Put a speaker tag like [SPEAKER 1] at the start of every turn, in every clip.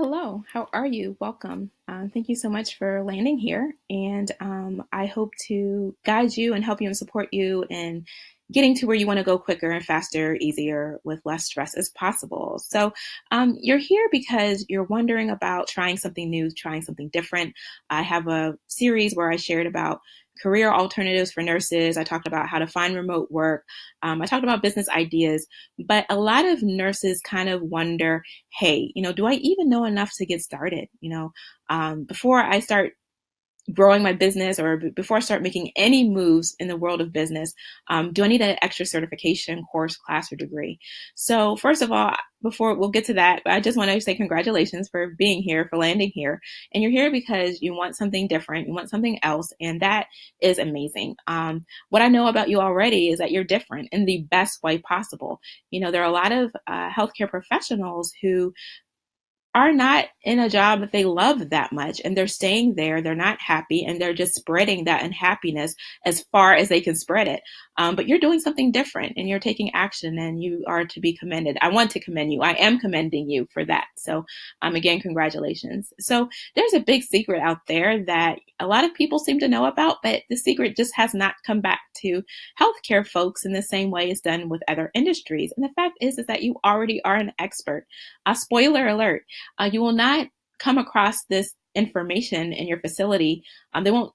[SPEAKER 1] Hello, how are you? Welcome. Thank you so much for landing here. And I hope to guide you and help you and support you in getting to where you want to go quicker and faster, easier, with less stress as possible. So, you're here because you're wondering about trying something new, trying something different. I have a series where I shared about career alternatives for nurses. I talked about how to find remote work. I talked about business ideas, but a lot of nurses kind of wonder, hey, do I even know enough to get started? Before I start growing my business or before I start making any moves in the world of business, do I need an extra certification, course, class, or degree? So first of all, before we'll get to that, I just want to say congratulations for being here, for landing here. And you're here because you want something different, you want something else, and that is amazing. What I know about you already is that you're different in the best way possible. There are a lot of healthcare professionals who are not in a job that they love that much and they're staying there, they're not happy, and they're just spreading that unhappiness as far as they can spread it. But you're doing something different and you're taking action, and you are to be commended. I want to commend you. I am commending you for that. So again, congratulations. So there's a big secret out there that a lot of people seem to know about, but the secret just has not come back to healthcare folks in the same way it's done with other industries. And the fact is that you already are an expert. Spoiler alert, you will not come across this information in your facility. They won't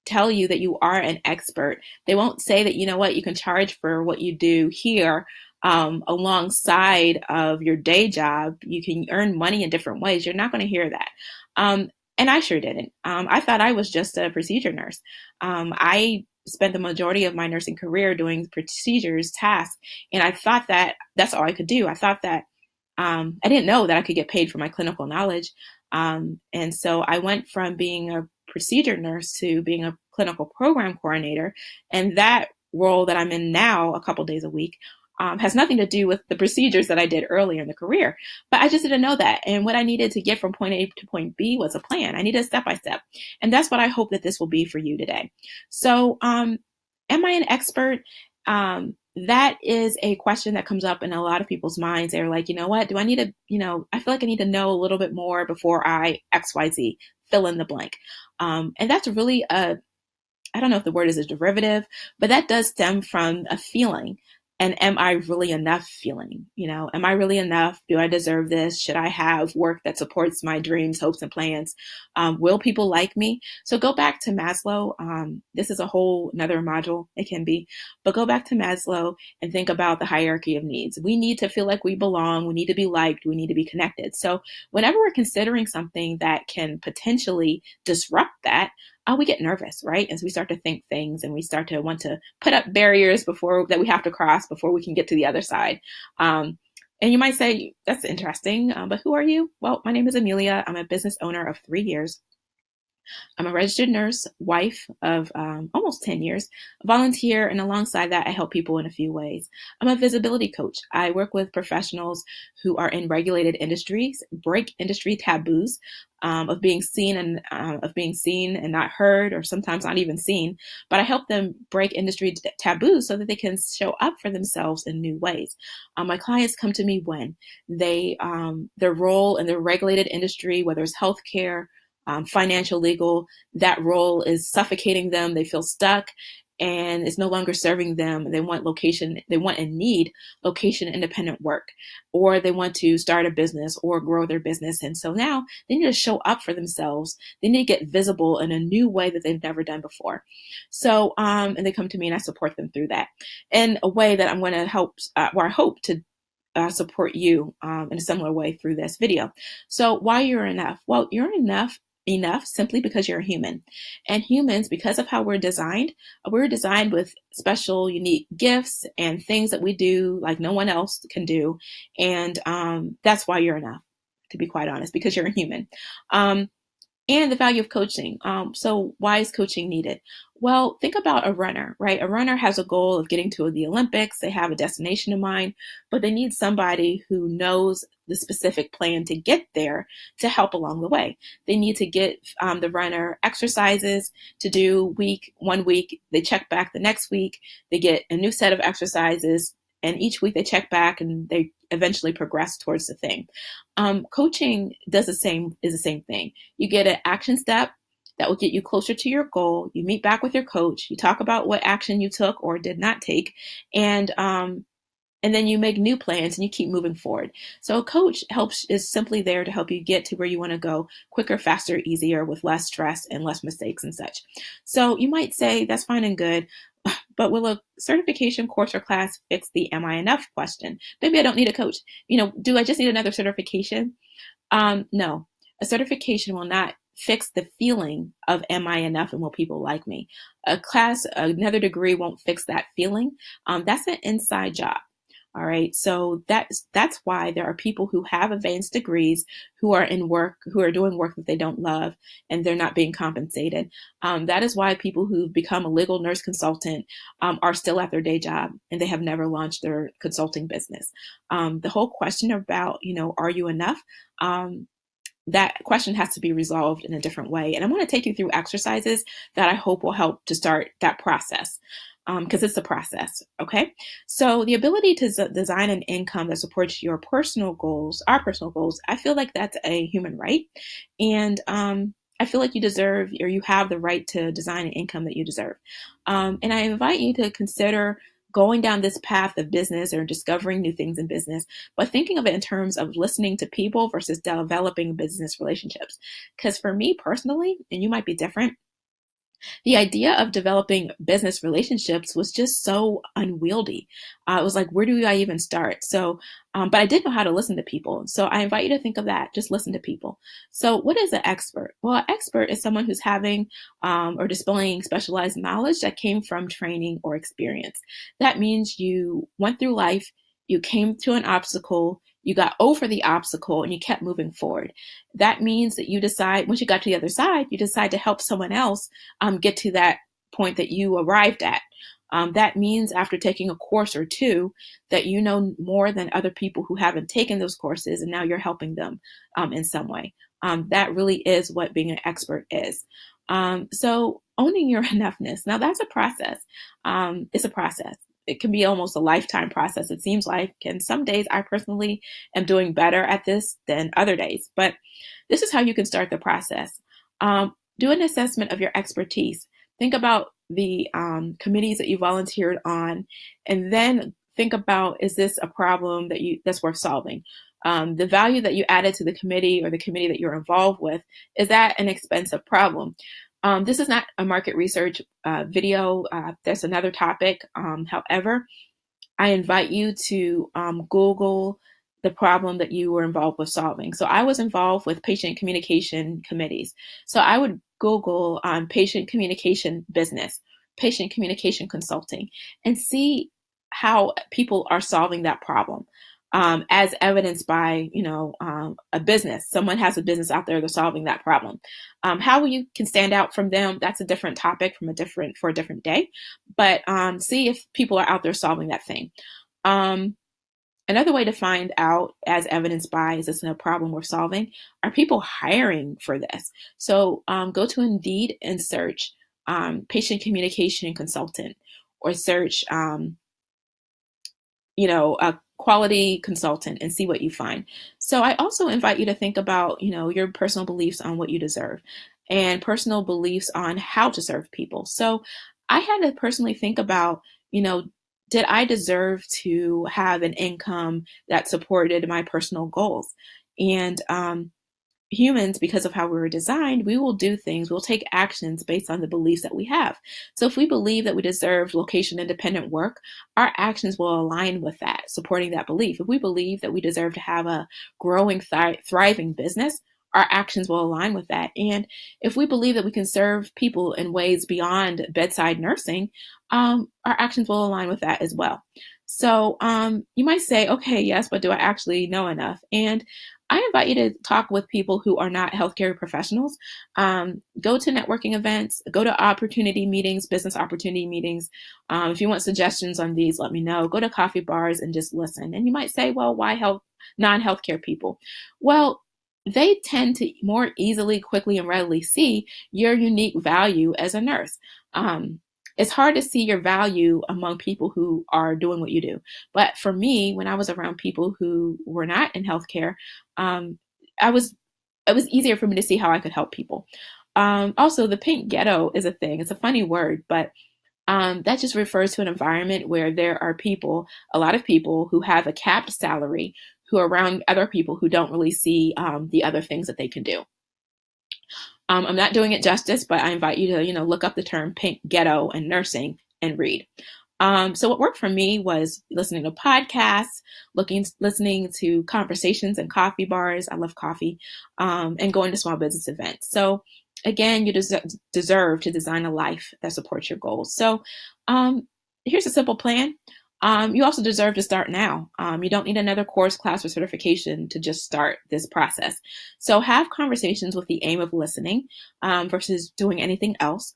[SPEAKER 1] tell you that you are an expert. They won't say that, you can charge for what you do here alongside of your day job. You can earn money in different ways. You're not going to hear that. And I sure didn't. I thought I was just a procedure nurse. I spent the majority of my nursing career doing procedures, tasks, and I thought that that's all I could do. I thought that I didn't know that I could get paid for my clinical knowledge. And so I went from being a procedure nurse to being a clinical program coordinator. And that role that I'm in now, a couple days a week, has nothing to do with the procedures that I did earlier in the career. But I just didn't know that. And what I needed to get from point A to point B was a plan. I needed a step by step. And that's what I hope that this will be for you today. So, am I an expert? That is a question that comes up in a lot of people's minds. They're like, you know what, do I need to, I feel like I need to know a little bit more before I XYZ, fill in the blank. And that's really I don't know if the word is a derivative, but that does stem from a feeling. And am I really enough feeling? Am I really enough? Do I deserve this? Should I have work that supports my dreams, hopes, and plans? Will people like me? So go back to Maslow. This is a whole another module, it can be, but go back to Maslow and think about the hierarchy of needs. We need to feel like we belong. We need to be liked. We need to be connected. So whenever we're considering something that can potentially disrupt that, we get nervous, right? As we start to think things and we start to want to put up barriers before that we have to cross before we can get to the other side. And you might say, that's interesting, but who are you? Well, my name is Amelia. I'm a business owner of 3 years. I'm a registered nurse, wife of almost 10 years, volunteer, and alongside that, I help people in a few ways. I'm a visibility coach. I work with professionals who are in regulated industries, break industry taboos of being seen and not heard, or sometimes not even seen. But I help them break industry taboos so that they can show up for themselves in new ways. My clients come to me when their role in the regulated industry, whether it's healthcare, financial, legal, that role is suffocating them. They feel stuck and it's no longer serving them. They want and need location independent work, or they want to start a business or grow their business. And so now they need to show up for themselves. They need to get visible in a new way that they've never done before. So, and they come to me and I support them through that in a way that I'm going to help, where I hope to support you in a similar way through this video. So why you're enough? Well, you're enough simply because you're a human. And humans, because of how we're designed with special, unique gifts and things that we do like no one else can do. And that's why you're enough, to be quite honest, because you're a human. And the value of coaching. So why is coaching needed? Well, think about a runner, right? A runner has a goal of getting to the Olympics. They have a destination in mind, but they need somebody who knows the specific plan to get there to help along the way. They need to get the runner exercises to do one week. They check back the next week. They get a new set of exercises and each week they check back and they eventually progress towards the thing. Coaching does the same, is the same thing. You get an action step that will get you closer to your goal. You meet back with your coach. You talk about what action you took or did not take, and then you make new plans and you keep moving forward. So a coach is simply there to help you get to where you want to go quicker, faster, easier, with less stress and less mistakes and such. So you might say that's fine and good, but will a certification course or class fix the am I enough question? Maybe I don't need a coach. Do I just need another certification? No, a certification will not fix the feeling of am I enough and will people like me. A class, another degree won't fix that feeling. That's an inside job. All right. So that's why there are people who have advanced degrees who are doing work that they don't love, and they're not being compensated. That is why people who've become a legal nurse consultant are still at their day job and they have never launched their consulting business. The whole question about, are you enough? That question has to be resolved in a different way. And I want to take you through exercises that I hope will help to start that process, because it's a process. Okay. So the ability to design an income that supports your personal goals, our personal goals, I feel like that's a human right. And I feel like you deserve, or you have the right to design an income that you deserve. And I invite you to consider going down this path of business or discovering new things in business, but thinking of it in terms of listening to people versus developing business relationships. Because for me personally, and you might be different, the idea of developing business relationships was just so unwieldy. It was like, where do I even start? So, but I did know how to listen to people. So I invite you to think of that. Just listen to people. So what is an expert? Well, an expert is someone who's having or displaying specialized knowledge that came from training or experience. That means you went through life, you came to an obstacle, you got over the obstacle, and you kept moving forward. That means that you decide, once you got to the other side, you decide to help someone else get to that point that you arrived at. That means after taking a course or two that you know more than other people who haven't taken those courses, and now you're helping them in some way. That really is what being an expert is. So owning your enoughness. Now that's a process. It's a process. It can be almost a lifetime process, it seems like. And some days I personally am doing better at this than other days. But this is how you can start the process. Do an assessment of your expertise. Think about the committees that you volunteered on, and then think about, is this a problem that's worth solving? The value that you added to the committee or the committee that you're involved with, is that an expensive problem? This is not a market research video. That's another topic. However, I invite you to Google the problem that you were involved with solving. So I was involved with patient communication committees. So I would Google patient communication business, patient communication consulting, and see how people are solving that problem. As evidenced by, a business. Someone has a business out there that's solving that problem. How you can stand out from them, that's a different topic for a different day. But see if people are out there solving that thing. Another way to find out, as evidenced by, is this a problem we're solving? Are people hiring for this? So go to Indeed and search patient communication consultant, or search a quality consultant, and see what you find. So I also invite you to think about, your personal beliefs on what you deserve, and personal beliefs on how to serve people. So I had to personally think about, did I deserve to have an income that supported my personal goals? And humans, because of how we were designed, we will do things, we'll take actions based on the beliefs that we have. So if we believe that we deserve location independent work, our actions will align with that, supporting that belief. If we believe that we deserve to have a growing, thriving business, our actions will align with that. And if we believe that we can serve people in ways beyond bedside nursing, our actions will align with that as well. So you might say, okay, yes, but do I actually know enough? And I invite you to talk with people who are not healthcare professionals. Go to networking events, go to opportunity meetings, business opportunity meetings. If you want suggestions on these, let me know. Go to coffee bars and just listen. And you might say, well, why non-healthcare people? Well, they tend to more easily, quickly, and readily see your unique value as a nurse. it's hard to see your value among people who are doing what you do. But for me, when I was around people who were not in healthcare, um, I was it was easier for me to see how I could help people. Also, the pink ghetto is a thing. It's a funny word, but that just refers to an environment where there are people, a lot of people who have a capped salary, who are around other people who don't really see the other things that they can do. I'm not doing it justice, but I invite you to, look up the term pink ghetto and nursing and read. So what worked for me was listening to podcasts, listening to conversations in coffee bars. I love coffee, and going to small business events. So again, you deserve to design a life that supports your goals. So here's a simple plan. You also deserve to start now. You don't need another course, class, or certification to just start this process. So have conversations with the aim of listening versus doing anything else.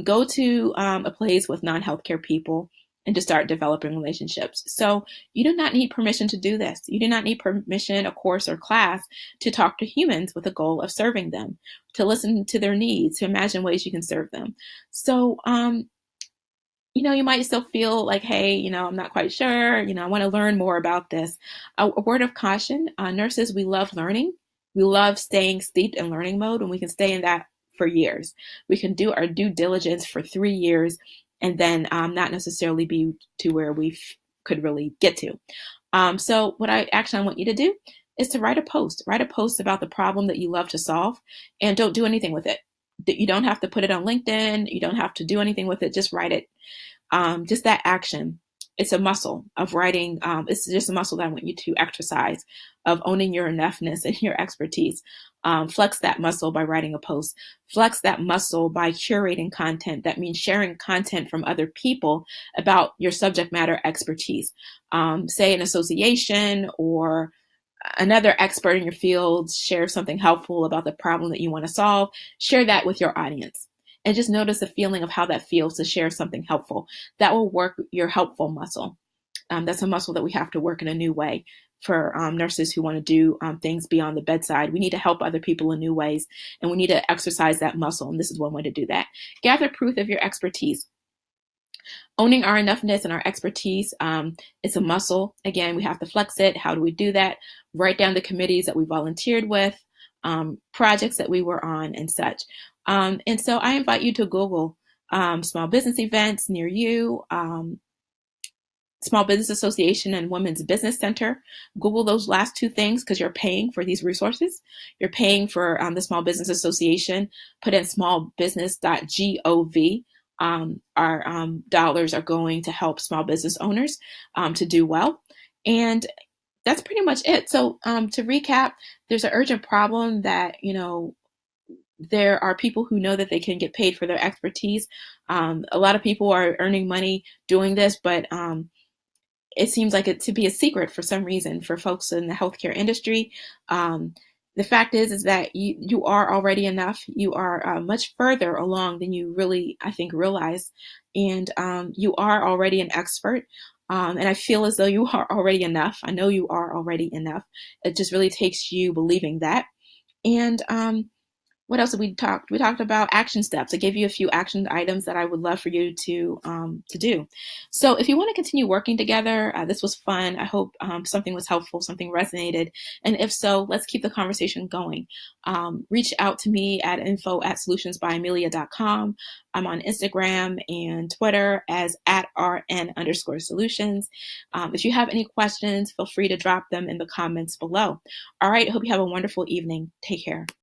[SPEAKER 1] Go to a place with non-healthcare people and to start developing relationships. So you do not need permission to do this. You do not need permission, a course or class to talk to humans with a goal of serving them, to listen to their needs, to imagine ways you can serve them. So, you might still feel like, hey, I'm not quite sure, I want to learn more about this. A word of caution, nurses, we love learning. We love staying steeped in learning mode, and we can stay in that for years. We can do our due diligence for 3 years and then not necessarily be to where we could really get to. So what I want you to do is to write a post about the problem that you love to solve, and don't do anything with it. You don't have to put it on LinkedIn. You don't have to do anything with it. Just write it. Just that action. It's a muscle of writing. It's just a muscle that I want you to exercise, of owning your enoughness and your expertise. Flex that muscle by writing a post. Flex that muscle by curating content. That means sharing content from other people about your subject matter expertise. Say an association or another expert in your field shares something helpful about the problem that you want to solve. Share that with your audience. And just notice the feeling of how that feels to share something helpful. That will work your helpful muscle. That's a muscle that we have to work in a new way for nurses who want to do things beyond the bedside. We need to help other people in new ways, and we need to exercise that muscle. And this is one way to do that. Gather proof of your expertise. Owning our enoughness and our expertise, it's a muscle. Again, we have to flex it. How do we do that? Write down the committees that we volunteered with, projects that we were on, and such. And so I invite you to Google small business events near you, Small Business Association and Women's Business Center. Google those last two things because you're paying for these resources. You're paying for the Small Business Association. Put in smallbusiness.gov. Our dollars are going to help small business owners to do well. And that's pretty much it. So to recap, there's an urgent problem that, there are people who know that they can get paid for their expertise. A lot of people are earning money doing this, but it seems like it to be a secret for some reason for folks in the healthcare industry. The fact is that you are already enough. You are much further along than you really, I think, realize. And you are already an expert. And I feel as though you are already enough. I know you are already enough. It just really takes you believing that. And what else did we talk? We talked about action steps. I gave you a few action items that I would love for you to do. So if you want to continue working together, this was fun. I hope something was helpful, something resonated. And if so, let's keep the conversation going. Reach out to me at info@solutionsbyamelia.com. I'm on Instagram and Twitter as @RN_solutions. If you have any questions, feel free to drop them in the comments below. All right. I hope you have a wonderful evening. Take care.